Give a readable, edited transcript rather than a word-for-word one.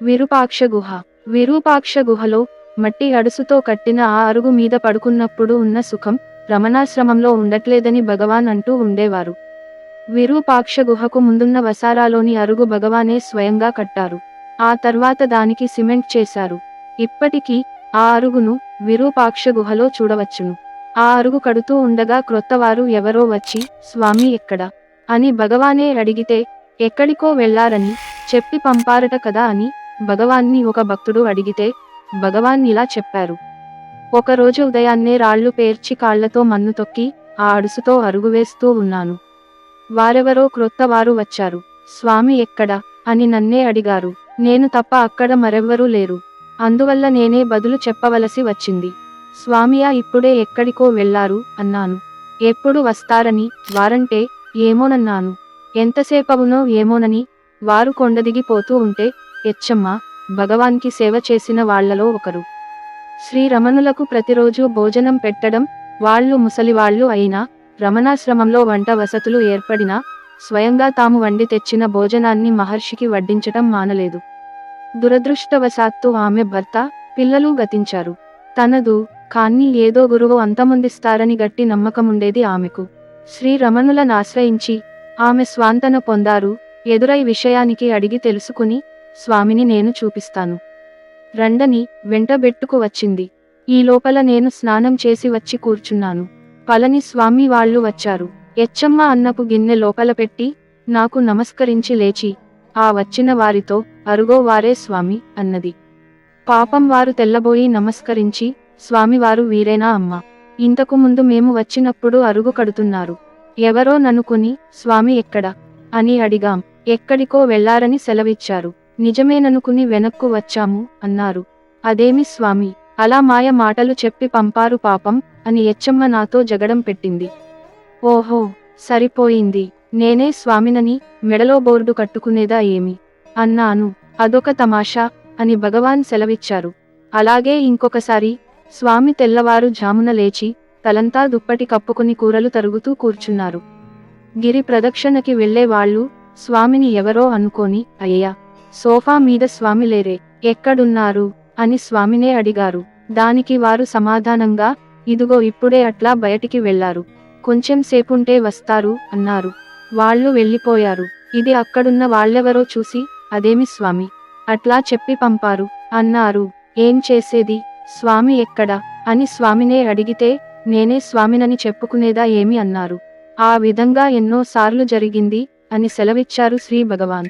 విరూపాక్ష గుహ. విరూపాక్ష గుహలో మట్టి అడుసుతో కట్టిన ఆ అరుగు మీద పడుకున్నప్పుడు ఉన్న సుఖం రమణాశ్రమంలో ఉండట్లేదని భగవాన్ అంటూ ఉండేవారు. విరూపాక్ష గుహకు ముందున్న వసారాలోని అరుగు భగవానే స్వయంగా కట్టారు. ఆ తర్వాత దానికి సిమెంట్ చేశారు. ఇప్పటికీ ఆ అరుగును విరూపాక్ష గుహలో చూడవచ్చును. ఆ అరుగు కడుతూ ఉండగా క్రొత్తవారు ఎవరో వచ్చి, స్వామి ఎక్కడ అని భగవానే అడిగితే, ఎక్కడికో వెళ్లారని చెప్పి పంపారట కదా అని భగవాన్ని ఒక భక్తుడు అడిగితే, భగవాన్ ఇలా చెప్పారు. ఒకరోజు ఉదయాన్నే రాళ్లు పేర్చి కాళ్లతో మన్ను తొక్కి ఆ అడుసుతో అరుగు వేస్తూ ఉన్నాను. వారెవరో క్రొత్తవారు వచ్చారు. స్వామి ఎక్కడ అని నన్నే అడిగారు. నేను తప్ప అక్కడ మరెవ్వరూ లేరు. అందువల్ల నేనే బదులు చెప్పవలసి వచ్చింది. స్వామియా ఇప్పుడే ఎక్కడికో వెళ్లారు అన్నాను. ఎప్పుడు వస్తారని వారంటే ఏమోనన్నాను. ఎంతసేపవునో ఏమోనని వారు కొండదిగిపోతూ ఉంటే, ఎచ్చమ్మ భగవాన్కి సేవ చేసిన వాళ్లలో ఒకరు. శ్రీరమణులకు ప్రతిరోజూ భోజనం పెట్టడం, వాళ్ళు ముసలివాళ్లు అయినా రమణాశ్రమంలో వంట వసతులు ఏర్పడినా స్వయంగా తాము వండి తెచ్చిన భోజనాన్ని మహర్షికి వడ్డించటం మానలేదు. దురదృష్టవశాత్తు ఆమె భర్త, పిల్లలు గతించారు. తనదు కానీ ఏదో గురువు అంతమొందిస్తారని గట్టి నమ్మకముండేది ఆమెకు. శ్రీరమణులనాశ్రయించి ఆమె స్వాంతన పొందారు. ఎదురై విషయానికి అడిగి తెలుసుకుని, స్వామిని నేను చూపిస్తాను రండని వెంటబెట్టుకు వచ్చింది. ఈ లోపల నేను స్నానం చేసి వచ్చి కూర్చున్నాను. పళని స్వామి వాళ్ళు వచ్చారు. ఎచ్చమ్మ అన్నపు గిన్నె లోపల పెట్టి నాకు నమస్కరించి లేచి, ఆ వచ్చిన వారితో, అరుగో వారే స్వామి అన్నది. పాపం వారు తెల్లబోయి నమస్కరించి, స్వామివారు వీరేనా అమ్మా? ఇంతకు ముందు మేము వచ్చినప్పుడు అరుగు కడుతున్నారు. ఎవరో ననుకుని, స్వామి ఎక్కడ అని అడిగాం. ఎక్కడికో వెళ్లారని సెలవిచ్చారు. నిజమేననుకుని వెనక్కు వచ్చాము అన్నారు. అదేమి స్వామి అలా మాయ మాటలు చెప్పి పంపారు పాపం అని ఎచ్చమ్మ నాతో జగడం పెట్టింది. ఓహో సరిపోయింది. నేనే స్వామినని మెడలో బోర్డు కట్టుకునేదా ఏమి అన్నాను. అదొక తమాషా అని భగవాన్ సెలవిచ్చారు. అలాగే ఇంకొకసారి స్వామి తెల్లవారు జామున లేచి తలంతా దుప్పటి కప్పుకుని కూరలు తరుగుతూ కూర్చున్నారు. గిరి ప్రదక్షిణకి వెళ్లే వాళ్ళు స్వామిని ఎవరో అనుకోని, అయ్యా సోఫా మీద స్వామి లేరే, ఎక్కడున్నారు అని స్వామినే అడిగారు. దానికి వారు సమాధానంగా, ఇదిగో ఇప్పుడే అట్లా బయటికి వెళ్లారు, కొంచెం సేపుంటే వస్తారు అన్నారు. వాళ్ళు వెళ్ళిపోయారు. ఇది అక్కడున్న వాళ్ళెవరో చూసి, అదేమి స్వామి అట్లా చెప్పి పంపారు అన్నారు. ఏం చేసేది, స్వామి ఎక్కడ అని స్వామినే అడిగితే, నేనే స్వామినని చెప్పుకునేదా ఏమి అన్నారు. ఆ విధంగా ఎన్నో సార్లు జరిగింది అని సెలవిచ్చారు శ్రీ భగవాన్.